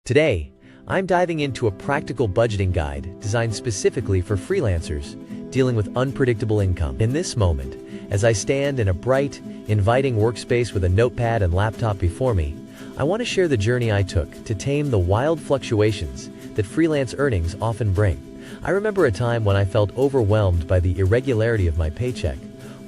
Today, I'm diving into a practical budgeting guide designed specifically for freelancers dealing with unpredictable income. In this moment, as I stand in a bright, inviting workspace with a notepad and laptop before me, I want to share the journey I took to tame the wild fluctuations that freelance earnings often bring. I remember a time when I felt overwhelmed by the irregularity of my paycheck,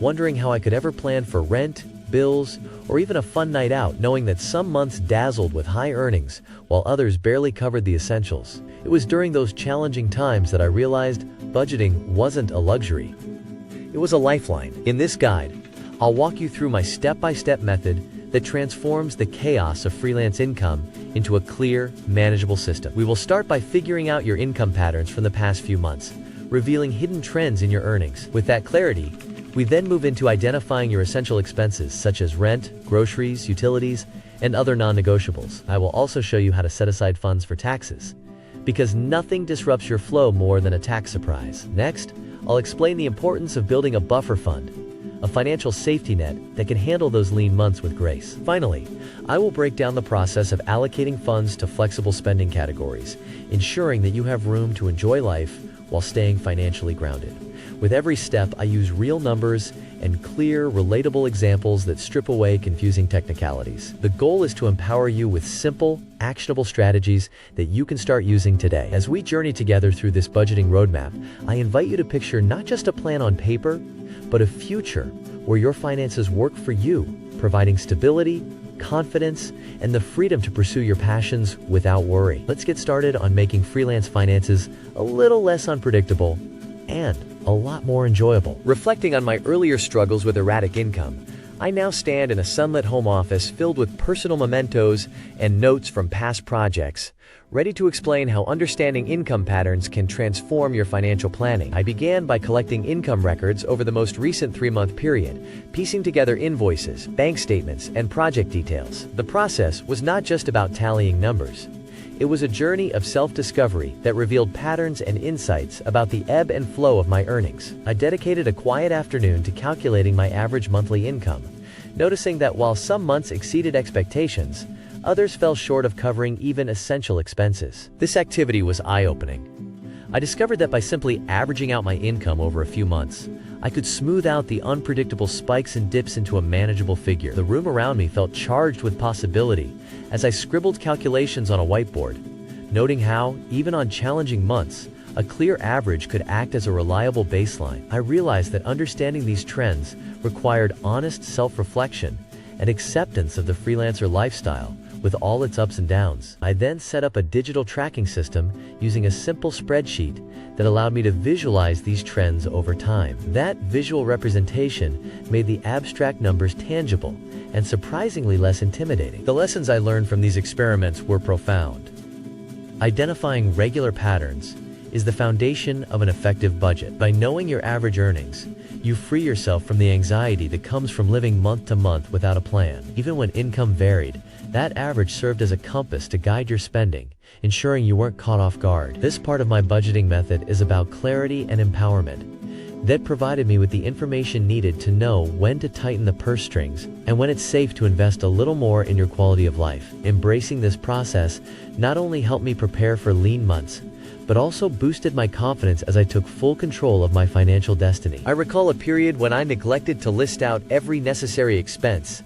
wondering how I could ever plan for rent, bills, or even a fun night out, knowing that some months dazzled with high earnings while others barely covered the essentials. It was during those challenging times that I realized budgeting wasn't a luxury. It was a lifeline. In this guide, I'll walk you through my step-by-step method that transforms the chaos of freelance income into a clear, manageable system. We will start by figuring out your income patterns from the past few months, revealing hidden trends in your earnings. With that clarity, we then move into identifying your essential expenses such as rent, groceries, utilities, and other non-negotiables. I will also show you how to set aside funds for taxes, because nothing disrupts your flow more than a tax surprise. Next, I'll explain the importance of building a buffer fund, a financial safety net that can handle those lean months with grace. Finally, I will break down the process of allocating funds to flexible spending categories, ensuring that you have room to enjoy life while staying financially grounded. With every step, I use real numbers and clear, relatable examples that strip away confusing technicalities. The goal is to empower you with simple, actionable strategies that you can start using today. As we journey together through this budgeting roadmap, I invite you to picture not just a plan on paper, but a future where your finances work for you, providing stability, confidence, and the freedom to pursue your passions without worry. Let's get started on making freelance finances a little less unpredictable and a lot more enjoyable. Reflecting on my earlier struggles with erratic income, I now stand in a sunlit home office filled with personal mementos and notes from past projects, ready to explain how understanding income patterns can transform your financial planning. I began by collecting income records over the most recent 3-month period, piecing together invoices, bank statements, and project details. The process was not just about tallying numbers. It was a journey of self-discovery that revealed patterns and insights about the ebb and flow of my earnings. I dedicated a quiet afternoon to calculating my average monthly income, noticing that while some months exceeded expectations, others fell short of covering even essential expenses. This activity was eye-opening. I discovered that by simply averaging out my income over a few months, I could smooth out the unpredictable spikes and dips into a manageable figure. The room around me felt charged with possibility as I scribbled calculations on a whiteboard, noting how, even on challenging months, a clear average could act as a reliable baseline. I realized that understanding these trends required honest self-reflection and acceptance of the freelancer lifestyle with all its ups and downs. I then set up a digital tracking system using a simple spreadsheet that allowed me to visualize these trends over time. That visual representation made the abstract numbers tangible and surprisingly less intimidating. The lessons I learned from these experiments were profound. Identifying regular patterns is the foundation of an effective budget. By knowing your average earnings, you free yourself from the anxiety that comes from living month to month without a plan. Even when income varied, that average served as a compass to guide your spending, ensuring you weren't caught off guard. This part of my budgeting method is about clarity and empowerment. That provided me with the information needed to know when to tighten the purse strings and when it's safe to invest a little more in your quality of life. Embracing this process not only helped me prepare for lean months, but also boosted my confidence as I took full control of my financial destiny. I recall a period when I neglected to list out every necessary expense,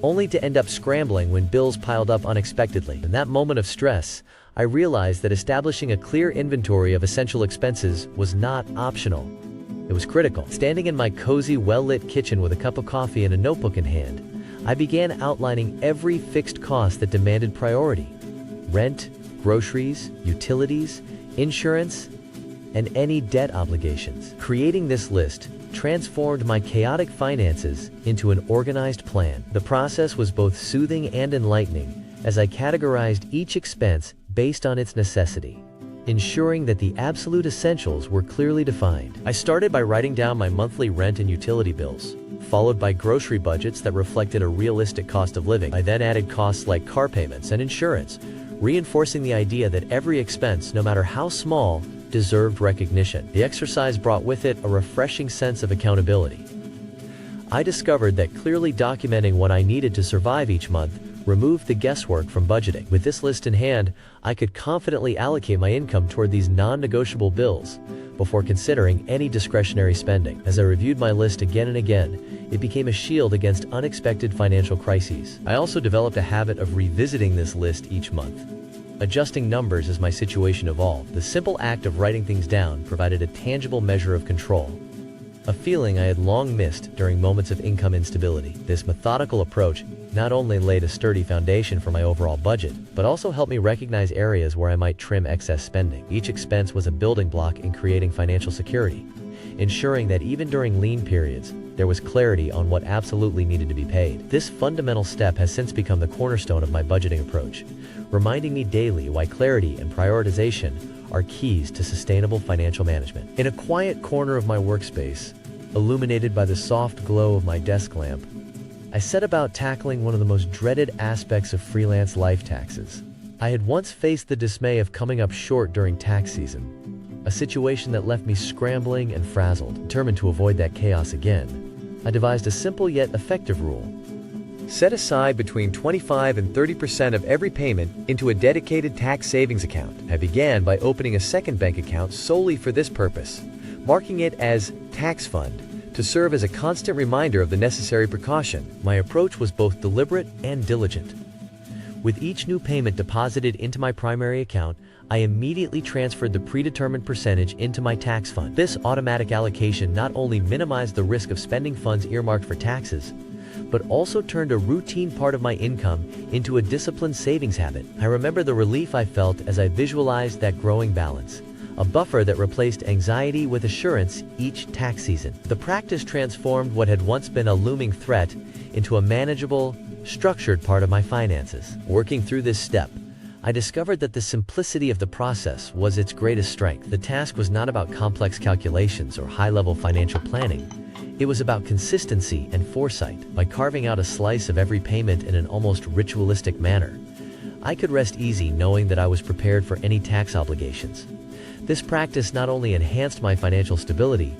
only to end up scrambling when bills piled up unexpectedly. In that moment of stress, I realized that establishing a clear inventory of essential expenses was not optional. It was critical. Standing in my cozy, well-lit kitchen with a cup of coffee and a notebook in hand, I began outlining every fixed cost that demanded priority: rent, groceries, utilities, insurance, and any debt obligations. Creating this list transformed my chaotic finances into an organized plan. The process was both soothing and enlightening as I categorized each expense based on its necessity, ensuring that the absolute essentials were clearly defined. I started by writing down my monthly rent and utility bills, followed by grocery budgets that reflected a realistic cost of living. I then added costs like car payments and insurance, reinforcing the idea that every expense, no matter how small, deserved recognition. The exercise brought with it a refreshing sense of accountability. I discovered that clearly documenting what I needed to survive each month removed the guesswork from budgeting. With this list in hand, I could confidently allocate my income toward these non-negotiable bills before considering any discretionary spending. As I reviewed my list again and again, it became a shield against unexpected financial crises. I also developed a habit of revisiting this list each month, adjusting numbers as my situation evolved. The simple act of writing things down provided a tangible measure of control, a feeling I had long missed during moments of income instability. This methodical approach not only laid a sturdy foundation for my overall budget, but also helped me recognize areas where I might trim excess spending. Each expense was a building block in creating financial security, ensuring that even during lean periods, there was clarity on what absolutely needed to be paid. This fundamental step has since become the cornerstone of my budgeting approach, reminding me daily why clarity and prioritization are keys to sustainable financial management. In a quiet corner of my workspace, illuminated by the soft glow of my desk lamp, I set about tackling one of the most dreaded aspects of freelance life: taxes. I had once faced the dismay of coming up short during tax season, a situation that left me scrambling and frazzled. Determined to avoid that chaos again, I devised a simple yet effective rule. Set aside between 25 and 30% of every payment into a dedicated tax savings account. I began by opening a second bank account solely for this purpose, marking it as tax fund, to serve as a constant reminder of the necessary precaution. My approach was both deliberate and diligent. With each new payment deposited into my primary account, I immediately transferred the predetermined percentage into my tax fund. This automatic allocation not only minimized the risk of spending funds earmarked for taxes, but also turned a routine part of my income into a disciplined savings habit. I remember the relief I felt as I visualized that growing balance, a buffer that replaced anxiety with assurance each tax season. The practice transformed what had once been a looming threat into a manageable, structured part of my finances. Working through this step, I discovered that the simplicity of the process was its greatest strength. The task was not about complex calculations or high-level financial planning. It was about consistency and foresight. By carving out a slice of every payment in an almost ritualistic manner, I could rest easy knowing that I was prepared for any tax obligations. This practice not only enhanced my financial stability,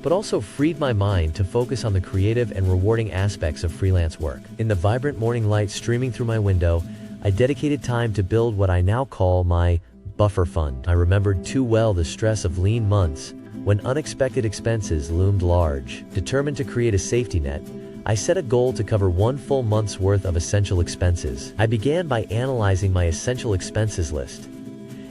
but also freed my mind to focus on the creative and rewarding aspects of freelance work. In the vibrant morning light streaming through my window, I dedicated time to build what I now call my buffer fund. I remembered too well the stress of lean months when unexpected expenses loomed large. Determined to create a safety net, I set a goal to cover one full month's worth of essential expenses. I began by analyzing my essential expenses list,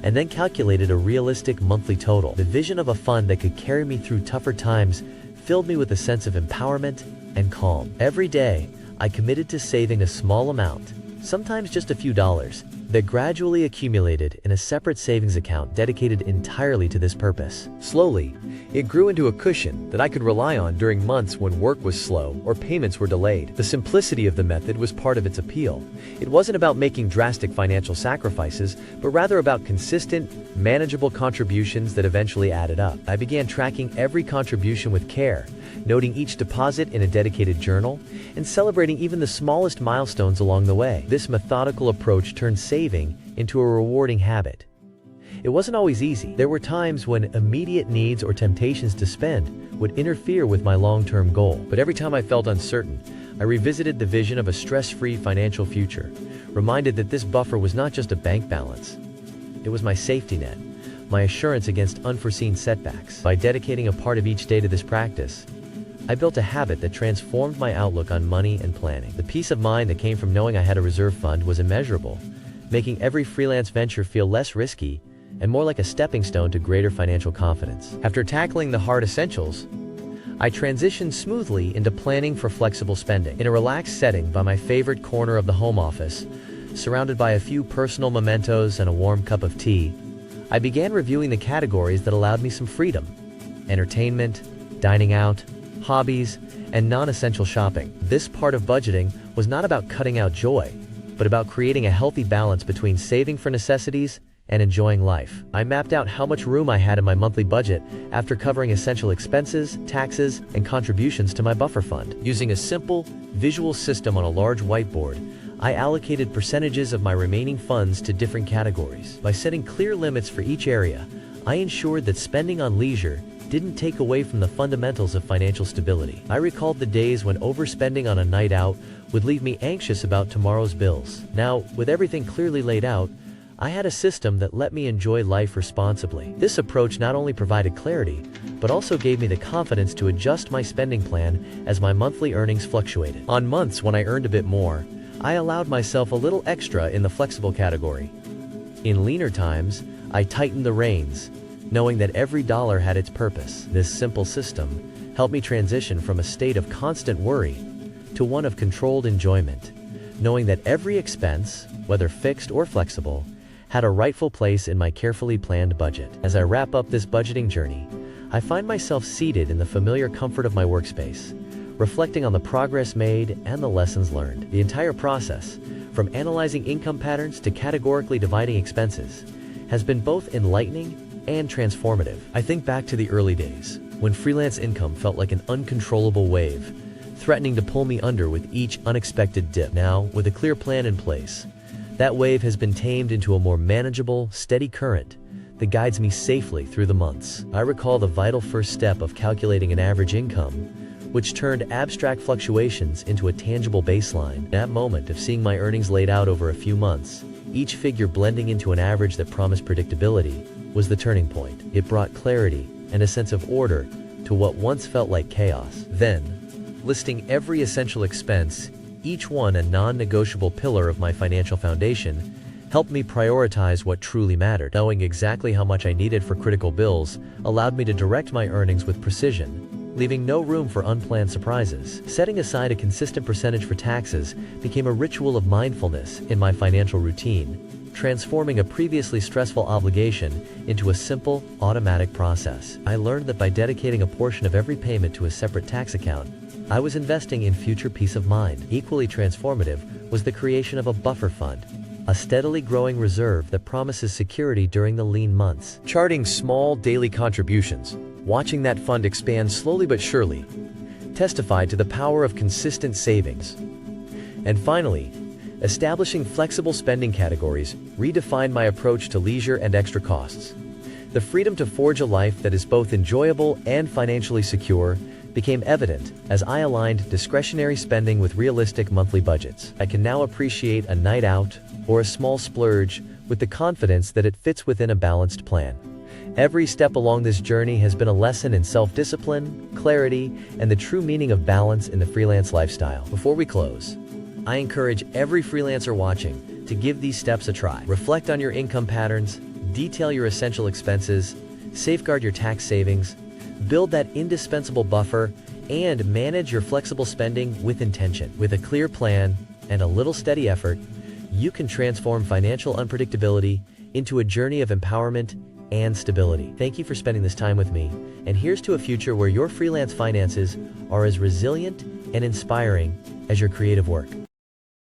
and then calculated a realistic monthly total. The vision of a fund that could carry me through tougher times filled me with a sense of empowerment and calm. Every day, I committed to saving a small amount, sometimes just a few dollars, that gradually accumulated in a separate savings account dedicated entirely to this purpose. Slowly, it grew into a cushion that I could rely on during months when work was slow or payments were delayed. The simplicity of the method was part of its appeal. It wasn't about making drastic financial sacrifices, but rather about consistent, manageable contributions that eventually added up. I began tracking every contribution with care, noting each deposit in a dedicated journal, and celebrating even the smallest milestones along the way. This methodical approach turned saving into a rewarding habit. It wasn't always easy. There were times when immediate needs or temptations to spend would interfere with my long-term goal. But every time I felt uncertain, I revisited the vision of a stress-free financial future, reminded that this buffer was not just a bank balance. It was my safety net, my assurance against unforeseen setbacks. By dedicating a part of each day to this practice, I built a habit that transformed my outlook on money and planning. The peace of mind that came from knowing I had a reserve fund was immeasurable, making every freelance venture feel less risky and more like a stepping stone to greater financial confidence. After tackling the hard essentials, I transitioned smoothly into planning for flexible spending. In a relaxed setting by my favorite corner of the home office, surrounded by a few personal mementos and a warm cup of tea, I began reviewing the categories that allowed me some freedom: entertainment, dining out, hobbies, and non-essential shopping. This part of budgeting was not about cutting out joy, but about creating a healthy balance between saving for necessities and enjoying life. I mapped out how much room I had in my monthly budget after covering essential expenses, taxes, and contributions to my buffer fund. Using a simple, visual system on a large whiteboard, I allocated percentages of my remaining funds to different categories. By setting clear limits for each area, I ensured that spending on leisure didn't take away from the fundamentals of financial stability. I recalled the days when overspending on a night out would leave me anxious about tomorrow's bills. Now, with everything clearly laid out, I had a system that let me enjoy life responsibly. This approach not only provided clarity, but also gave me the confidence to adjust my spending plan as my monthly earnings fluctuated. On months when I earned a bit more, I allowed myself a little extra in the flexible category. In leaner times, I tightened the reins, knowing that every dollar had its purpose. This simple system helped me transition from a state of constant worry to one of controlled enjoyment, knowing that every expense, whether fixed or flexible, had a rightful place in my carefully planned budget. As I wrap up this budgeting journey, I find myself seated in the familiar comfort of my workspace, reflecting on the progress made and the lessons learned. The entire process, from analyzing income patterns to categorically dividing expenses, has been both enlightening and transformative. I think back to the early days, when freelance income felt like an uncontrollable wave, threatening to pull me under with each unexpected dip. Now, with a clear plan in place, that wave has been tamed into a more manageable, steady current that guides me safely through the months. I recall the vital first step of calculating an average income, which turned abstract fluctuations into a tangible baseline. That moment of seeing my earnings laid out over a few months, each figure blending into an average that promised predictability, was the turning point. It brought clarity and a sense of order to what once felt like chaos. Then, listing every essential expense, each one a non-negotiable pillar of my financial foundation, helped me prioritize what truly mattered. Knowing exactly how much I needed for critical bills allowed me to direct my earnings with precision, leaving no room for unplanned surprises. Setting aside a consistent percentage for taxes became a ritual of mindfulness in my financial routine, transforming a previously stressful obligation into a simple, automatic process. I learned that by dedicating a portion of every payment to a separate tax account, I was investing in future peace of mind. Equally transformative was the creation of a buffer fund, a steadily growing reserve that promises security during the lean months. Charting small daily contributions, watching that fund expand slowly but surely, testified to the power of consistent savings. And finally, establishing flexible spending categories redefined my approach to leisure and extra costs. The freedom to forge a life that is both enjoyable and financially secure became evident as I aligned discretionary spending with realistic monthly budgets. I can now appreciate a night out or a small splurge with the confidence that it fits within a balanced plan. Every step along this journey has been a lesson in self-discipline, clarity, and the true meaning of balance in the freelance lifestyle. Before we close, I encourage every freelancer watching to give these steps a try. Reflect on your income patterns, detail your essential expenses, safeguard your tax savings, build that indispensable buffer, and manage your flexible spending with intention. With a clear plan and a little steady effort, you can transform financial unpredictability into a journey of empowerment and stability. Thank you for spending this time with me, and here's to a future where your freelance finances are as resilient and inspiring as your creative work.